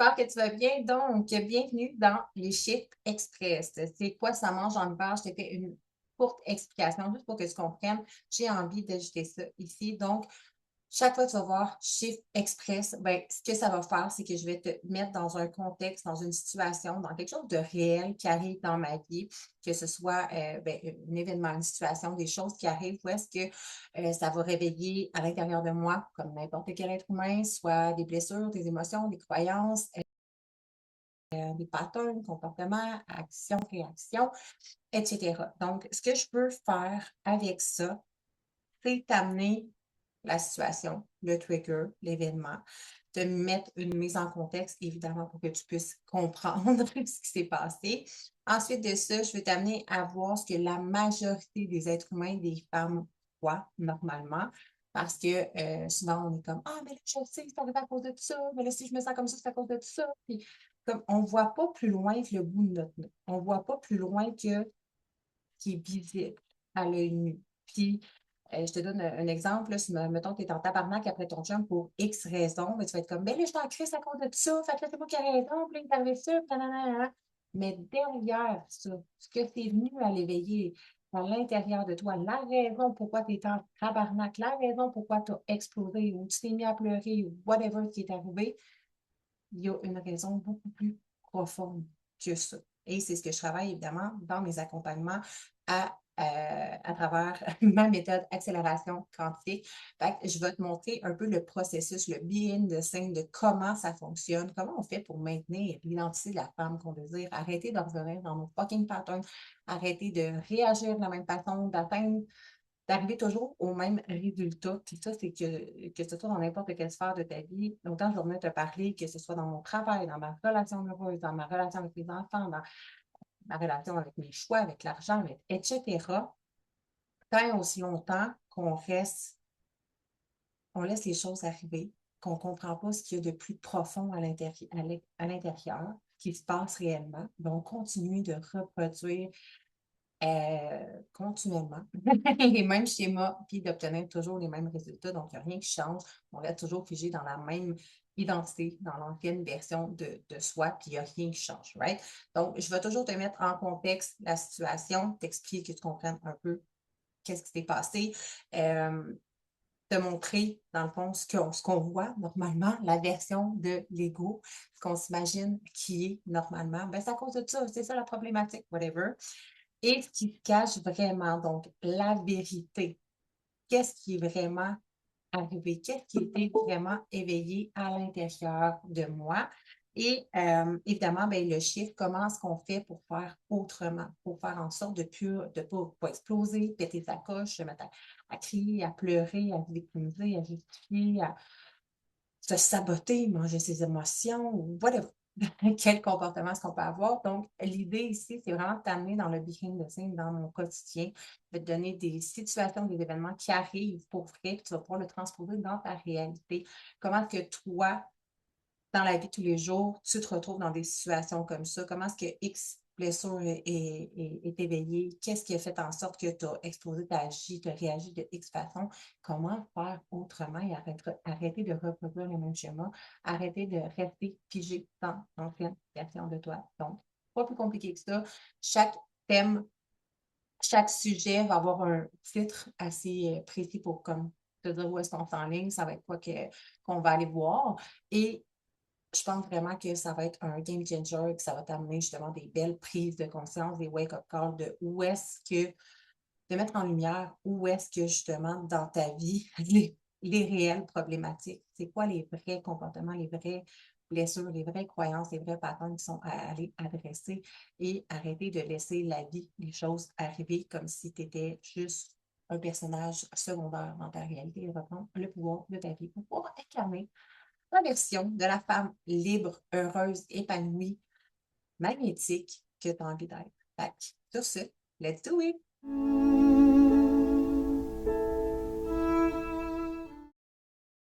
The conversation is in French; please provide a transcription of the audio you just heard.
j'espère que tu vas bien. Donc, bienvenue dans les chiffres express. C'est quoi ça mange en hiver? Je t'ai fait une courte explication juste pour que tu comprennes. J'ai envie d'ajouter ça ici. Donc, chaque fois que tu vas voir chiffre express, ben, ce que ça va faire, c'est que je vais te mettre dans un contexte, dans une situation, dans quelque chose de réel qui arrive dans ma vie, que ce soit ben, un événement, une situation, des choses qui arrivent, où est-ce que ça va réveiller à l'intérieur de moi, comme n'importe quel être humain, soit des blessures, des émotions, des croyances, des patterns, comportements, actions, réactions, etc. Donc, ce que je peux faire avec ça, c'est t'amener la situation, le trigger, l'événement, te mettre une mise en contexte, évidemment, pour que tu puisses comprendre ce qui s'est passé. Ensuite de ça, je vais t'amener à voir ce que la majorité des êtres humains, des femmes, voient normalement. Parce que souvent, on est comme ah, mais là, je sais, c'est arrivé à cause de ça, mais là, si je me sens comme ça, c'est à cause de ça. Puis, comme on ne voit pas plus loin que le bout de notre nez. On ne voit pas plus loin que qui est visible à l'œil nu. Puis, je te donne un exemple, là, si, mettons, tu es en tabarnak après ton chum pour X raison, mais tu vas être comme, ben là, je t'en crise à cause de ça, fait que là, c'est moi qui ai raison, puis là, il est arrivé ça, puis nanana. Mais derrière ça, ce que c'est venu à l'éveiller à l'intérieur de toi, la raison pourquoi tu es en tabarnak, la raison pourquoi tu as explosé ou tu t'es mis à pleurer ou whatever qui est arrivé, il y a une raison beaucoup plus profonde que ça. Et c'est ce que je travaille évidemment dans mes accompagnements à travers ma méthode accélération quantique. Fait que je vais te montrer un peu le processus, le behind the scene de comment ça fonctionne, comment on fait pour maintenir l'identité de la femme qu'on désire, arrêter de revenir dans nos fucking patterns, arrêter de réagir de la même façon, d'arriver toujours au même résultat. Puis ça, c'est que ce soit dans n'importe quelle sphère de ta vie, autant je vais venir te parler, que ce soit dans mon travail, dans ma relation amoureuse, dans ma relation avec mes enfants, dans ma relation avec mes choix, avec l'argent, etc. Tant aussi longtemps qu'on reste, on laisse les choses arriver, qu'on ne comprend pas ce qu'il y a de plus profond à l'intérieur, qui se passe réellement, ben on continue de reproduire continuellement les mêmes schémas, puis d'obtenir toujours les mêmes résultats. Donc, il n'y a rien qui change. On reste toujours figé dans la même identité, dans l'ancienne version de soi, puis il n'y a rien qui change, right? Donc, je vais toujours te mettre en contexte la situation, t'expliquer que tu comprennes un peu qu'est-ce qui s'est passé, te montrer, dans le fond, ce qu'on voit normalement, la version de l'ego, ce qu'on s'imagine qui est normalement. Ben, c'est à cause de ça, c'est ça la problématique, whatever. Et ce qui se cache vraiment, donc la vérité. Qu'est-ce qui est vraiment arrivé? Qu'est-ce qui était vraiment éveillé à l'intérieur de moi? Et évidemment, ben, le chiffre, comment est-ce qu'on fait pour faire autrement, pour faire en sorte de pas exploser, péter sa coche, se mettre à crier, à pleurer, à se victimiser, à justifier, à se saboter, manger ses émotions, ou whatever. Quel comportement est-ce qu'on peut avoir? Donc, l'idée ici, c'est vraiment de t'amener dans le behind the scenes, dans mon quotidien, de te donner des situations, des événements qui arrivent pour vrai, puis tu vas pouvoir le transposer dans ta réalité. Comment est-ce que toi, dans la vie de tous les jours, tu te retrouves dans des situations comme ça? Comment est-ce que X blessure est éveillée? Qu'est-ce qui a fait en sorte que tu as explosé, tu as agi, tu as réagi de X façon? Comment faire autrement et arrêter de reproduire les mêmes schémas? Arrêter de rester figé dans l'ancienne version de toi. Donc, pas plus compliqué que ça. Chaque thème, chaque sujet va avoir un titre assez précis pour comme te dire où est-ce qu'on s'enligne, ça va être quoi qu'on va aller voir. Et je pense vraiment que ça va être un game changer, que ça va t'amener justement des belles prises de conscience, des wake-up calls de où est-ce que, de mettre en lumière où est-ce que justement dans ta vie, les réelles problématiques, c'est quoi les vrais comportements, les vraies blessures, les vraies croyances, les vrais patterns qui sont à aller adresser et arrêter de laisser la vie, les choses arriver comme si tu étais juste un personnage secondaire dans ta réalité et reprendre le pouvoir de ta vie pour pouvoir incarner la version de la femme libre, heureuse, épanouie, magnétique que tu as envie d'être. Fait que, sur ce, let's do it!